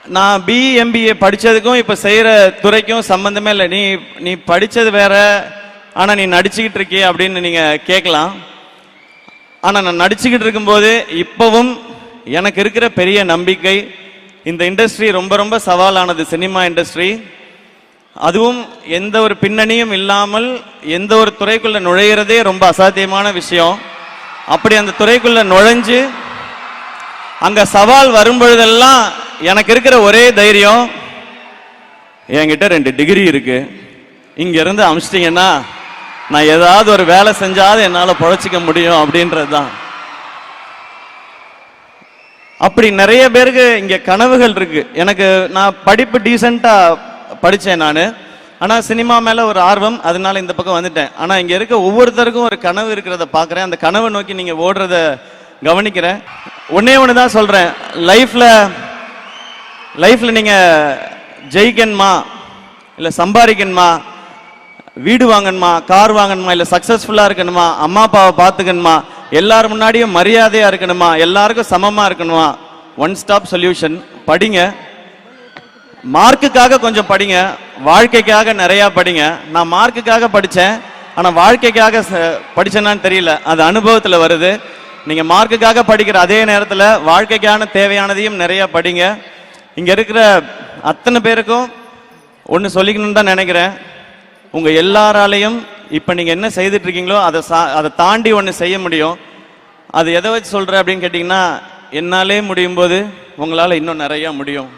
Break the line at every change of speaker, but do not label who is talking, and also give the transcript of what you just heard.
நான் பிஎம்பிஏ படித்ததுக்கும் இப்போ செய்கிற துறைக்கும் சம்மந்தமே இல்லை. நீ படித்தது வேற, ஆனால் நீ நடிச்சுக்கிட்டு இருக்கிய அப்படின்னு நீங்கள் கேட்கலாம். ஆனால் நான் நடிச்சுக்கிட்டு இருக்கும்போது இப்போவும் எனக்கு இருக்கிற பெரிய நம்பிக்கை, இந்த இண்டஸ்ட்ரி ரொம்ப ரொம்ப சவாலானது, சினிமா இண்டஸ்ட்ரி. அதுவும் எந்த ஒரு பின்னணியும் இல்லாமல் எந்த ஒரு துறைக்குள்ள நுழையிறதே ரொம்ப அசாத்தியமான விஷயம். அப்படி அந்த துறைக்குள்ள நுழைஞ்சு அங்க சவால் வரும்பொழுதெல்லாம் எனக்கு இருக்கிற ஒரே தைரியம், என்கிட்ட 2 டிகிரி இருக்கு, இங்க இருந்து அமிச்சிட்டீங்கன்னா நான் ஏதாவது ஒரு வேலை செஞ்சாவது என்னால பொழைச்சிக்க முடியும் அப்படின்றது தான். அப்படி நிறைய பேருக்கு இங்க கனவுகள் இருக்கு. எனக்கு நான் படிப்பு டீசெண்டா படித்தேன் நான், ஆனால் சினிமா மேலே ஒரு ஆர்வம், அதனால இந்த பக்கம் வந்துட்டேன். ஆனால் இங்கே இருக்க ஒவ்வொருத்தருக்கும் ஒரு கனவு இருக்கிறத பார்க்குறேன், அந்த கனவை நோக்கி நீங்கள் ஓடுறத கவனிக்கிறேன். ஒன்னே ஒன்று தான் சொல்கிறேன், லைஃப்பில் நீங்கள் ஜெயிக்கணுமா, இல்லை சம்பாதிக்கணுமா, வீடு வாங்கணுமா, கார் வாங்கணுமா, இல்லை சக்ஸஸ்ஃபுல்லாக இருக்கணுமா, அம்மா அப்பாவை பார்த்துக்கணுமா, எல்லாரும் முன்னாடியும் மரியாதையாக இருக்கணுமா, எல்லாருக்கும் சமமாக இருக்கணுமா, ஒன் ஸ்டாப் சொல்யூஷன். படிங்க, மார்க்குக்காக கொஞ்சம் படிங்க, வாழ்க்கைக்காக நிறையா படிங்க. நான் மார்க்குக்காக படித்தேன், ஆனால் வாழ்க்கைக்காக படித்தேனான்னு தெரியல, அது அனுபவத்தில் வருது. நீங்கள் மார்க்குக்காக படிக்கிற அதே நேரத்தில் வாழ்க்கைக்கான தேவையானதையும் நிறையா படிங்க. இங்கே இருக்கிற அத்தனை பேருக்கும் ஒன்று சொல்லிக்கணும்னு தான் நினைக்கிறேன். உங்கள் எல்லாராலையும் இப்போ நீங்கள் என்ன செய்துட்டு இருக்கீங்களோ அதை தாண்டி ஒன்று செய்ய முடியும். அது எதை வச்சு சொல்கிறேன் அப்படின்னு கேட்டிங்கன்னா, என்னாலே முடியும் போது உங்களால் இன்னும் நிறையா முடியும்.